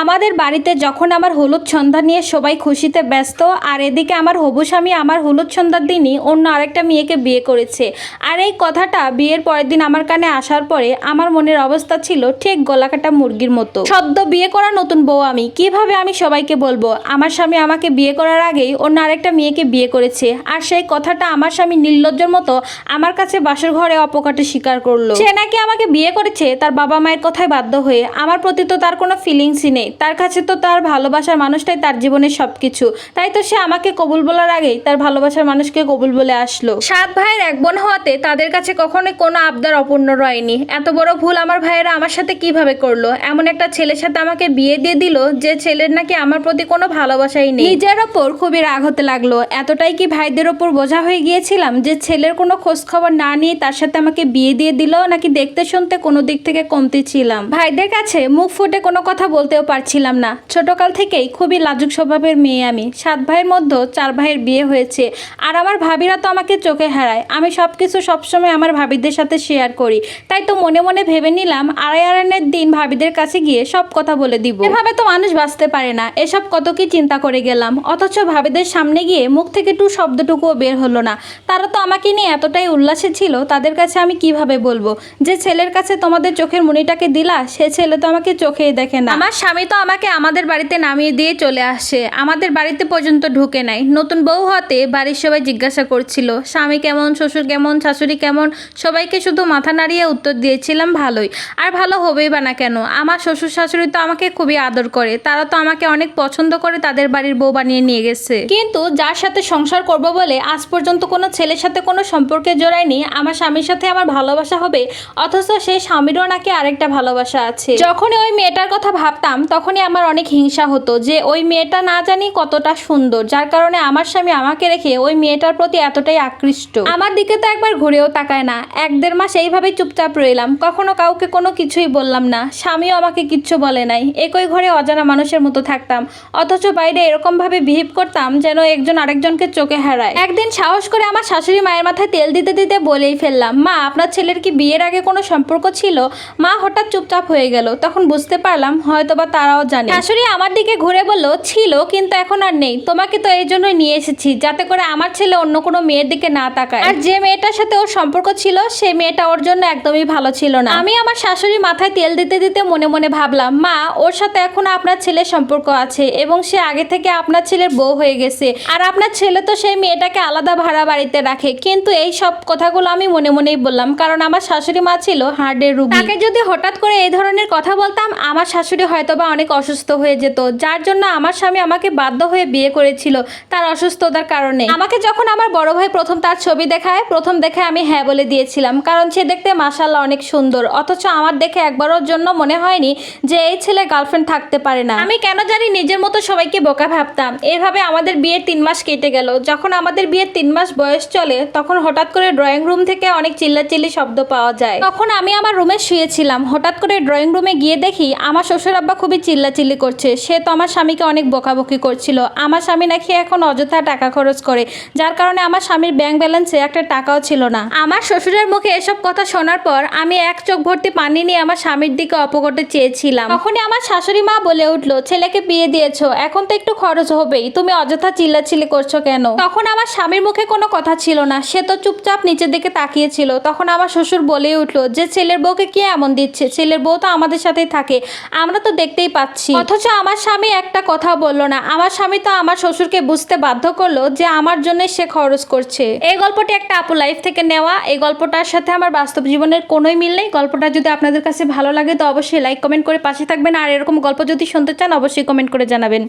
আমাদের বাড়িতে যখন আমার হলুদ সন্ধ্যা নিয়ে সবাই খুশিতে ব্যস্ত, আর এদিকে আমার হবু স্বামী আমার হলুদ সন্ধ্যার দিনই অন্য আরেকটা মেয়েকে বিয়ে করেছে। আর এই কথাটা বিয়ের পরের দিন আমার কানে আসার পরে আমার মনের অবস্থা ছিল ঠিক গলাকাটা মুরগির মতো। সদ্য বিয়ে করা নতুন বউ আমি কিভাবে আমি সবাইকে বলবো আমার স্বামী আমাকে বিয়ে করার আগেই অন্য আরেকটা মেয়েকে বিয়ে করেছে। আর সেই কথাটা আমার স্বামী নির্লজ্জের মতো আমার কাছে বাসর ঘরে অপকাটে স্বীকার করলো। সে নাকি আমাকে বিয়ে করেছে তার বাবা মায়ের কথায় বাধ্য হয়ে। আমার প্রতি তো তার কোনো ফিলিংসই নেই, তার কাছে তো তার ভালোবাসার মানুষটাই তার জীবনের সবকিছু। তাই তো সে আমাকে কবুল বলার আগেই তার ভালোবাসার মানুষকে কবুল বলে আসলো। 7 ভাইয়ের এক বোন হওয়াতে তাদের কাছে কখনোই কোনো আবদার অপূর্ণ রয়নি। এত বড় ভুল আমার ভাইয়েরা আমার সাথে কিভাবে করলো? এমন একটা ছেলের সাথে আমাকে বিয়ে দিয়ে দিল যে ছেলের নাকি আমার প্রতি কোনো ভালোবাসাই নেই। নিজের ওপর খুবই রাগ হতে লাগলো। এতটাই কি ভাইদের ওপর বোঝা হয়ে গিয়েছিলাম যে ছেলের কোনো খোঁজ খবর না নিয়ে তার সাথে আমাকে বিয়ে দিয়ে দিল, নাকি দেখতে শুনতে কোনো দিক থেকে কমতি ছিলাম? ভাইদের কাছে মুখ ফুটে কোনো কথা বলতেও পারছিলাম না। ছোটকাল থেকেই খুবই লাজুক স্বভাবের মেয়ে আমি। 7 ভাইয়ের মধ্যে 4 ভাইয়ের বিয়ে হয়েছে, আর আমার ভাবিরা তো আমাকে চোখে হারায়। আমি সবকিছু সবসময় আমার ভাবিদের সাথে শেয়ার করি। তাই তো মনে মনে ভেবে নিলাম আড়াইয়ারানের দিন ভাবিদের কাছে গিয়ে সব কথা বলে দিব। এভাবে তো মানুষ বাঁচতে পারে না। এসব কত কি চিন্তা করে গেলাম, অথচ ভাবিদের সামনে গিয়ে মুখ থেকে একটু শব্দটুকুও বের হলো না। তারা তো আমাকে নিয়ে এতটাই উল্লাসে ছিল, তাদের কাছে আমি কিভাবে বলবো যে ছেলের কাছে তোমাদের চোখের মণিটাকে দিলা, সে ছেলে তো আমাকে চোখেই দেখে না। আমার স্বামী তো আমাকে আমাদের বাড়িতে নামিয়ে দিয়ে চলে আসে, আমাদের বাড়িতে পর্যন্ত ঢুকে নাই। নতুন বউ হতে বাড়ির সবাই জিজ্ঞাসা করছিল স্বামী কেমন, শ্বশুর কেমন, শাশুড়ি কেমন। সবাইকে শুধু মাথা নাড়িয়ে উত্তর দিয়েছিলাম ভালোই। আর ভালো হবেই বা না কেন, আমার শ্বশুর শাশুড়ি তো আমাকে খুবই আদর করে। তারা তো আমাকে অনেক পছন্দ করে তাদের বাড়ির বউ বানিয়ে নিয়ে গেছে। কিন্তু যার সাথে সংসার করব বলে আজ পর্যন্ত কোনো ছেলের সাথে কোনো সম্পর্কে জড়ায়নি, আমার স্বামীর সাথে আমার ভালোবাসা হবে, অথচ সেই স্বামীরও নাকি আরেকটা ভালোবাসা আছে। যখনই ওই মেয়েটার কথা ভাবতাম তখনই আমার অনেক হিংসা হতো যে ওই মেয়েটা না জানি কতটা সুন্দর, যার কারণে আমার স্বামী আমাকে রেখে ওই মেয়েটার প্রতি এতটাই আকৃষ্ট। আমার দিকে তো একবার ঘুরেও তাকায় না। 1-1.5 মাস এইভাবেই চুপচাপ রইলাম, কখনো কাউকে কোনো কিছুই বললাম না। স্বামীও আমাকে কিচ্ছু বলে নাই। একই ঘরে অজানা মানুষের মতো থাকতাম, অথচ বাইরে এরকম ভাবে বিহেভ করতাম যেন একজন আরেকজনকে চোখে হারায়। একদিন সাহস করে আমার শাশুড়ি মায়ের মাথায় তেল দিতে দিতে বলেই ফেললাম, মা আপনার ছেলের কি বিয়ের আগে কোনো সম্পর্ক ছিল? মা হঠাৎ চুপচাপ হয়ে গেল। তখন বুঝতে পারলাম হয়তোবা তারাও জানে। শাশুড়ি আমার দিকে ঘুরে বলল, ছিল কিন্তু এখন আর নেই। তোমাকে তো এই জন্যই নিয়ে এসেছি যাতে করে আমার ছেলে অন্য কোনো মেয়ের দিকে না তাকায়। আর যে মেয়েটার সাথে ওর সম্পর্ক ছিল সেই মেয়েটা ওর জন্য একদমই ভালো ছিল না। আমি আমার শাশুড়ি মাথায় তেল দিতে দিতে মনে মনে ভাবলাম, মা ওর সাথে এখন আপনার ছেলের সম্পর্ক আছে এবং সে আগে থেকে আপনার ছেলের বউ হয়ে গেছে। আর আপনার ছেলে তো সেই মেয়েটাকে আলাদা ভাড়া বাড়িতে রাখে। কিন্তু এই সব কথাগুলো আমি মনে মনেই বললাম, কারণ আমার শাশুড়ি মা ছিল হার্টের রোগী। তাকে যদি হঠাৎ করে এই ধরনের কথা বলতাম আমার শাশুড়ি হয়তোবা অনেক অসুস্থ হয়ে যেত, যার জন্য আমার স্বামী আমাকে বাধ্য হয়ে বিয়ে করেছিল তার অসুস্থতার কারণে। আমাকে যখন আমার বড় ভাই প্রথম তার ছবি দেখায়, প্রথম দেখে আমি হ্যাঁ বলে দিয়েছিলাম, কারণ সে দেখতে মাশাআল্লাহ অনেক সুন্দর। অথচ আমার দেখে একবারের জন্য মনে হয়নি যে এই ছেলে গার্লফ্রেন্ড থাকতে পারে না। আমি কেন জানি নিজের মতো সবাইকে বোকা ভাবতাম। এভাবে আমাদের বিয়ের 3 মাস কেটে গেল। যখন আমাদের বিয়ের 3 মাস বয়স চলে তখন হঠাৎ করে ড্রয়িং রুম থেকে অনেক চিল্লাচিল্লি শব্দ পাওয়া যায়। তখন আমি আমার রুমে শুয়েছিলাম, হঠাৎ করে ড্রয়িং রুমে গিয়ে দেখি আমার শ্বশুর আব্বা খুবই চিল্লাচিল্লি করছে। সে তো আমার স্বামীকে অনেক বকাবকি করছিল। আমার স্বামী নাকি এখন অযথা টাকা খরচ করে, যার কারণে আমার স্বামীর ব্যাংক ব্যালেন্সে একটা টাকাও ছিল না। আমার শ্বশুরের মুখে এসব কথা শোনার পর আমি এক চোখ ভর্তি পানি নিয়ে আমার স্বামীর দিকে অপকটে চেয়েছিলাম। তখনই আমার শাশুড়ি মা বলে উঠলো, ছেলেকে বিয়ে দিয়েছো, এখন তো একটু খরচ হবেই, তুমি অযথা চিল্লাচিল্লি করছো কেন? তখন আমার স্বামীর মুখে কোনো কথা ছিল না, সে তো চুপচাপ নিচের দিকে তাকিয়েছিল। তখন আমার শ্বশুর বলেই উঠলো যে ছেলের বউকে কে এমন দিচ্ছে? ছেলের বউ তো আমাদের সাথেই থাকে, আমরা তো দেখতেই পাচ্ছি। অথচ আমার স্বামী একটা কথা বললো না। আমার স্বামী তো আমার শ্বশুরকে বুঝতে বাধ্য করলো যে আমার জন্য সে খরচ করছে। এই গল্পটি একটা আপু লাইফ থেকে নেওয়া। এই গল্পটার সাথে আমার বাস্তব জীবনের কোনোই মিল নেই। গল্পটা যদি আপনাদের কাছে ভালো লাগে তো অবশ্যই লাইক কমেন্ট করে পাশে থাকবেন, আর এরকম গল্প যদি শুনতে চান অবশ্যই কমেন্ট করে জানাবেন।